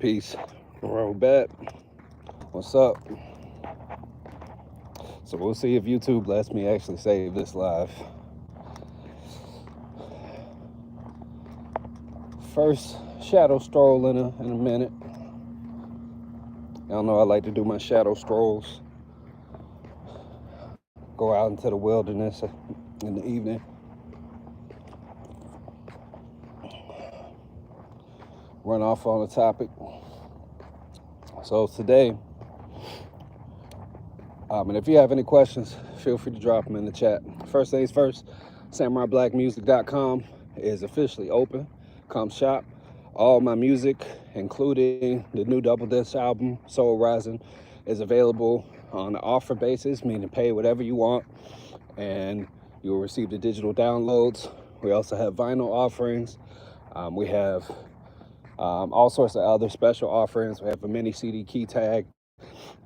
Peace. Roll back. What's up? So we'll see if YouTube lets me actually save this live. First shadow stroll in a minute. Y'all know I like to do my shadow strolls. Go out into the wilderness in the evening. Run off on a topic. So today, and if you have any questions, feel free to drop them in the chat. First things first, SamuraiBlackMusic.com is officially open. Come shop. All my music, including the new double disc album, Soul Rising, is available on an offer basis, meaning pay whatever you want, and you'll receive the digital downloads. We also have vinyl offerings. We have all sorts of other special offerings. We have a mini CD key tag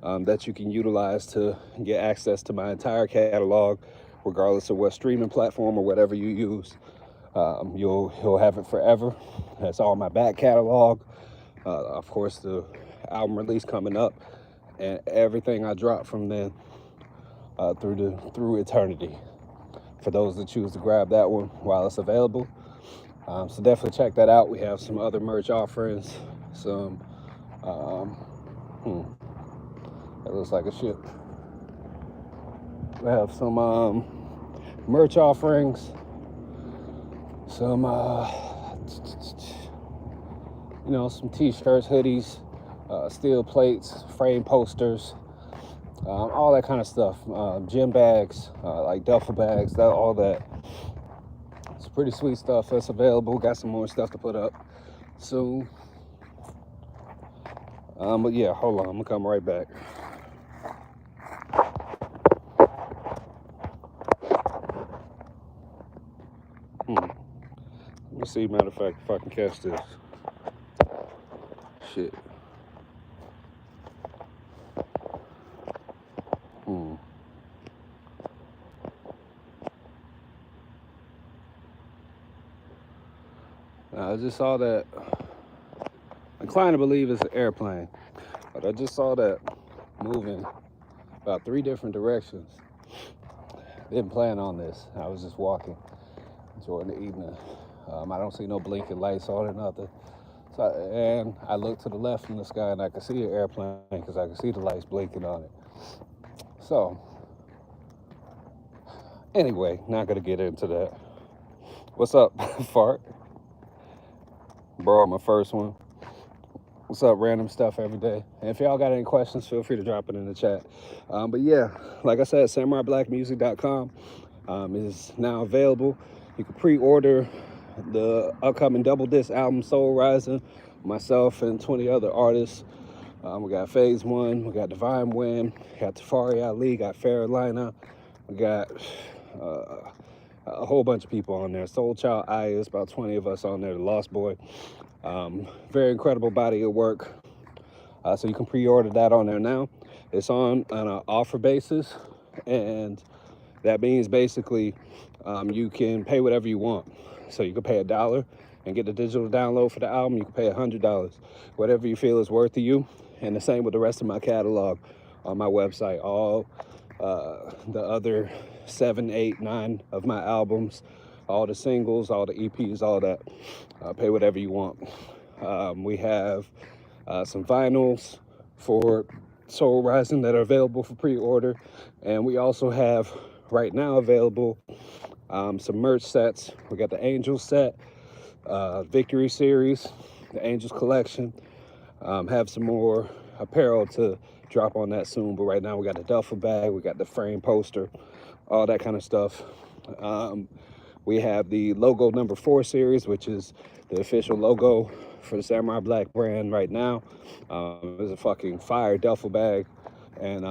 that you can utilize to get access to my entire catalog, regardless of what streaming platform or whatever you use. You'll have it forever. That's all my back catalog. Of course, the album release coming up, and everything I drop from then through eternity. For those that choose to grab that one while it's available. So definitely check that out. We have some other merch offerings. Some, that looks like a ship. We have some merch offerings. Some, some t-shirts, hoodies, steel plates, frame posters, all that kind of stuff. Gym bags, like duffel bags, all that. It's pretty sweet stuff that's available. Got some more stuff to put up soon. But yeah, hold on. I'm gonna come right back. Let me see, matter of fact, if I can catch this. Shit. I just saw that. I'm inclined to believe it's an airplane, but I just saw that moving about 3 different directions. Didn't plan on this. I was just walking, enjoying the evening. I don't see no blinking lights on or nothing. And I looked to the left in the sky and I could see an airplane because I could see the lights blinking on it. So, anyway, not gonna get into that. What's up, Fart? Bro, my first one. What's up, random stuff every day. And if y'all got any questions, feel free to drop it in the chat. But yeah, like I said, SamuraiBlackMusic.com is now available. You can pre-order the upcoming double disc album, Soul Rising, myself and 20 other artists. We got Faise One, we got Divine Wind, got Tafari Ali, got Farolina, we got a whole bunch of people on there. Soul Child Ayahs, about 20 of us on there, the Lost Boy. Very incredible body of work. So you can pre-order that on there now. It's on an offer basis, and that means basically you can pay whatever you want. So you can pay $1 and get the digital download for the album. You can pay $100, whatever you feel is worth to you. And the same with the rest of my catalog on my website. All the other 7, 8, 9 of my albums, all the singles, all the EPs, all that. Pay whatever you want. We have some vinyls for Soul Rising that are available for pre-order. And we also have right now available some merch sets. We got the Angels set, Victory Series, the Angels collection. Have some more apparel to drop on that soon, but right now we got the duffel bag, we got the frame poster, all that kind of stuff. We have the logo number 4 series, which is the official logo for the Samurai Black brand right now. There's a fucking fire duffel bag and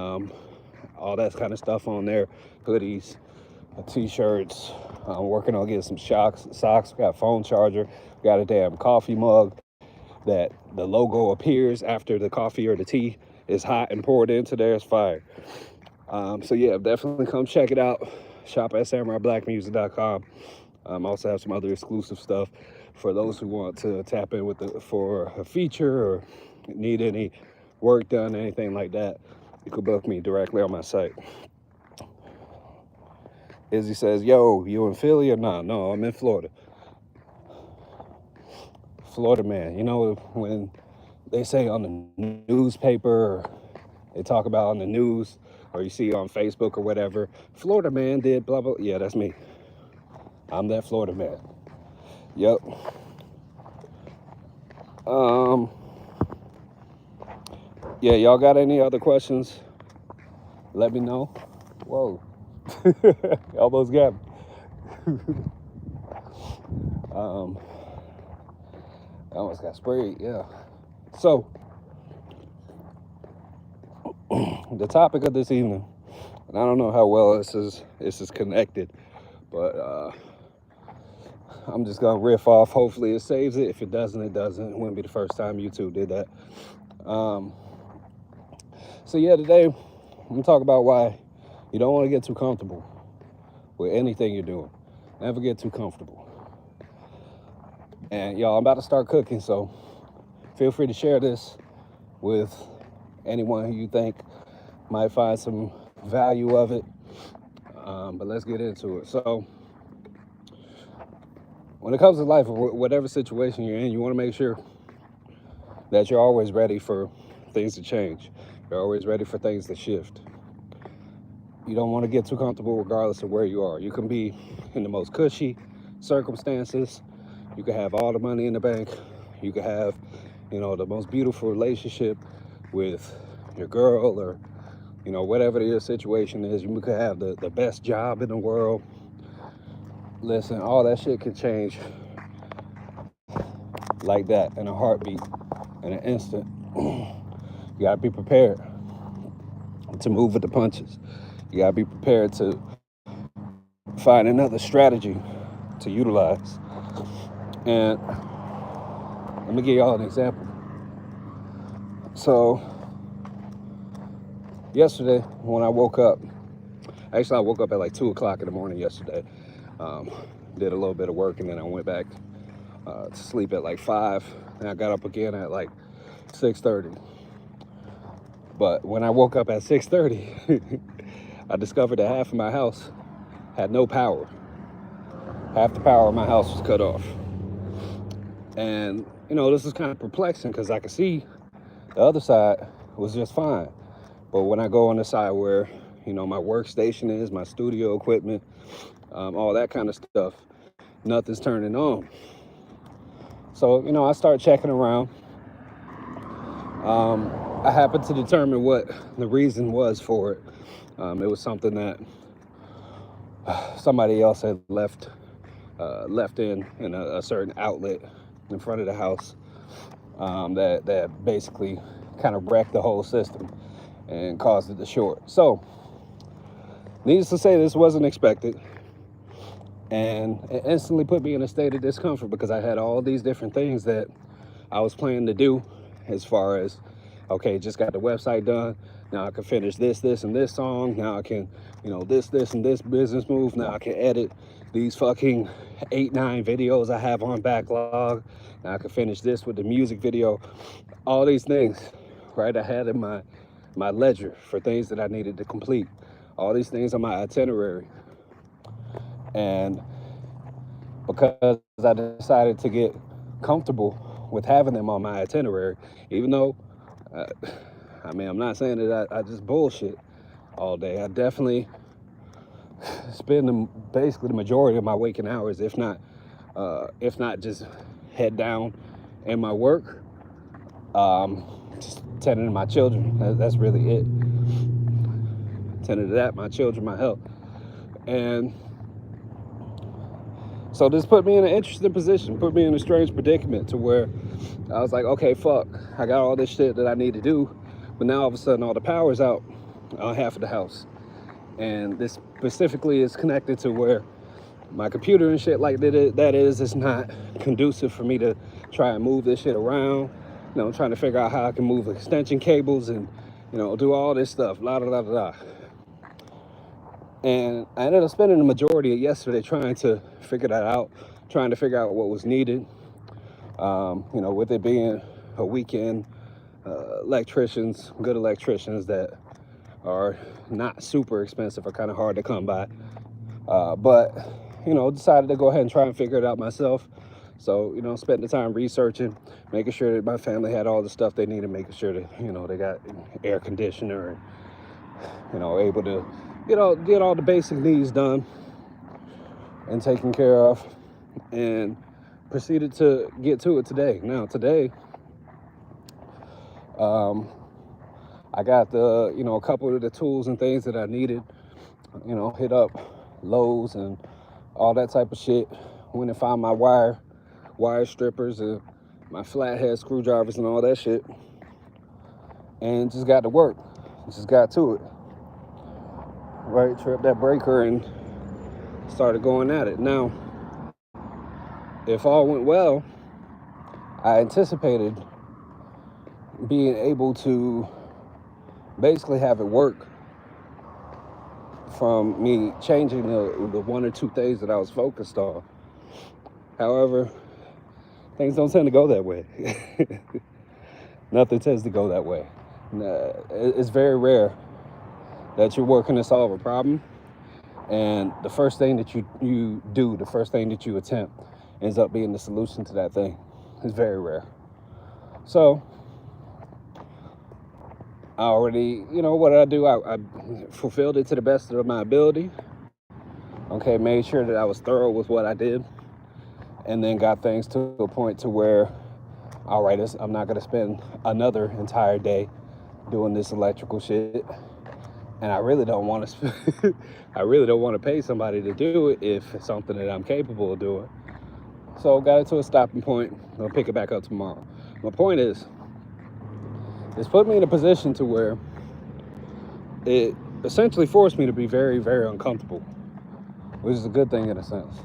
all that kind of stuff on there, hoodies, t-shirts. I'm working on getting some socks. We got a phone charger. We got a damn coffee mug that the logo appears after the coffee or the tea is hot and poured into there. It's fire. So yeah, definitely come check it out. Shop at SamuraiBlackMusic.com. Also have some other exclusive stuff for those who want to tap in with for a feature or need any work done, anything like that, you could book me directly on my site. Izzy says, yo, you in Philly or not? No, I'm in Florida. Florida man. You know, when they say on the newspaper, or they talk about on the news, or you see on Facebook or whatever, Florida man did blah, blah. Yeah, that's me. I'm that Florida man. Yep. Yeah, y'all got any other questions? Let me know. Whoa. Almost got me. I almost got sprayed, yeah. So, the topic of this evening, and I don't know how well this is connected, but I'm just gonna riff off. Hopefully it saves it. If it doesn't, it doesn't. It wouldn't be the first time YouTube did that. So yeah, today I'm gonna talk about why you don't want to get too comfortable with anything you're doing. Never get too comfortable. And y'all, I'm about to start cooking, so feel free to share this with anyone who you think might find some value of it. But let's get into it. So when it comes to life, or whatever situation you're in, you want to make sure that you're always ready for things to change. You're always ready for things to shift. You don't want to get too comfortable regardless of where you are. You can be in the most cushy circumstances. You can have all the money in the bank. You can have, you know, the most beautiful relationship with your girl, or, you know, whatever your situation is. You could have the best job in the world. Listen, all that shit can change like that in a heartbeat, in an instant. You gotta be prepared to move with the punches. You gotta be prepared to find another strategy to utilize. And let me give y'all an example. So yesterday when I woke up, actually I woke up at like 2 o'clock in the morning yesterday. Did a little bit of work, and then I went back to sleep at like 5, and I got up again at like 6:30. But when I woke up at 6:30, I discovered that half of my house had no power. Half the power of my house was cut off. And, you know, this is kind of perplexing because I could see the other side was just fine. But when I go on the side where, you know, my workstation is, my studio equipment, all that kind of stuff, nothing's turning on. So, you know, I start checking around. I happened to determine what the reason was for it. It was something that somebody else had left in a certain outlet in front of the house, that basically kind of wrecked the whole system and caused it to short. So, needless to say, this wasn't expected. And it instantly put me in a state of discomfort because I had all these different things that I was planning to do, as far as, okay, just got the website done. Now I can finish this, and this song. Now I can, you know, this, and this business move. Now I can edit these fucking 8-9 videos I have on backlog. Now I can finish this with the music video. All these things, right? I had in my ledger for things that I needed to complete. All these things on my itinerary. And because I decided to get comfortable with having them on my itinerary, even though, I mean, I'm not saying that I just bullshit all day. I definitely spend basically the majority of my waking hours, if not just head down in my work, just tending to my children. That's really it. Tending to that, my children, my health. And so this put me in an interesting position, put me in a strange predicament to where I was like, okay, fuck, I got all this shit that I need to do, but now all of a sudden all the power's out on half of the house. And this specifically is connected to where my computer and shit like that is not conducive for me to try and move this shit around. You know, I'm trying to figure out how I can move extension cables and, you know, do all this stuff, la da da da da. And I ended up spending the majority of yesterday trying to figure that out, trying to figure out what was needed. You know, with it being a weekend, electricians, good electricians that are not super expensive, are kind of hard to come by. But, you know, decided to go ahead and try and figure it out myself. So, you know, spent the time researching, making sure that my family had all the stuff they needed, making sure that, you know, they got air conditioner and, you know, able to, you know, get all the basic needs done and taken care of, and proceeded to get to it today. Now, today, I got the, you know, a couple of the tools and things that I needed, you know, hit up Lowe's and all that type of shit. Went and found my wire strippers and my flathead screwdrivers and all that shit, and just got to work. Just got to it. Right, tripped that breaker and started going at it. Now, if all went well, I anticipated being able to basically have it work from me changing the one or two things that I was focused on. However, things don't tend to go that way. Nothing tends to go that way. It's very rare that you're working to solve a problem and the first thing that you do, the first thing that you attempt, ends up being the solution to that thing. It's very rare. So I already, you know, what did I do? I fulfilled it to the best of my ability. Okay, made sure that I was thorough with what I did, and then got things to a point to where, all right, I'm not gonna spend another entire day doing this electrical shit, and I really don't want to. I really don't want to pay somebody to do it if it's something that I'm capable of doing. So got it to a stopping point. I'll pick it back up tomorrow. My point is, it's put me in a position to where it essentially forced me to be very, very uncomfortable, which is a good thing in a sense.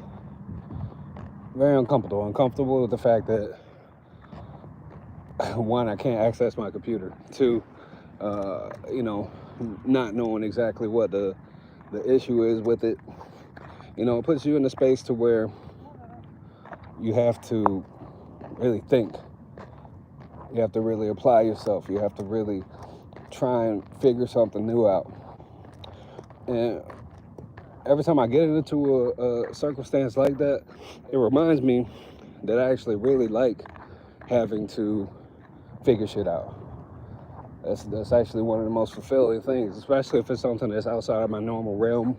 Very uncomfortable with the fact that, one, I can't access my computer. Two, you know, not knowing exactly what the issue is with it. You know, it puts you in a space to where you have to really think. You have to really apply yourself. You have to really try and figure something new out. And every time I get into a circumstance like that, it reminds me that I actually really like having to figure shit out. That's actually one of the most fulfilling things, especially if it's something that's outside of my normal realm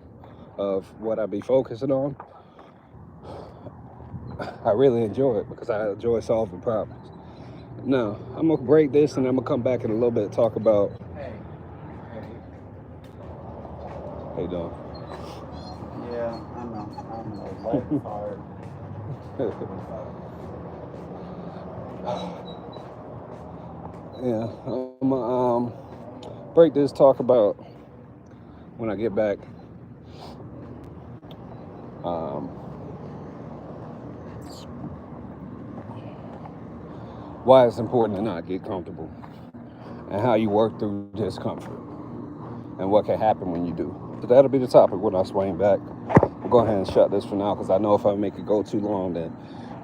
of what I be focusing on. I really enjoy it because I enjoy solving problems. Now, I'm gonna break this and I'm gonna come back in a little bit and talk about. How you doing? Yeah, I'm light hard. Yeah, I'm gonna break this, talk about when I get back. Why it's important to not get comfortable, and how you work through discomfort, and what can happen when you do. But that'll be the topic when I swing back. We'll go ahead and shut this for now, because I know if I make it go too long, then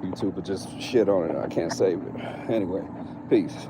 YouTube will just shit on it. I can't save it. Anyway, peace.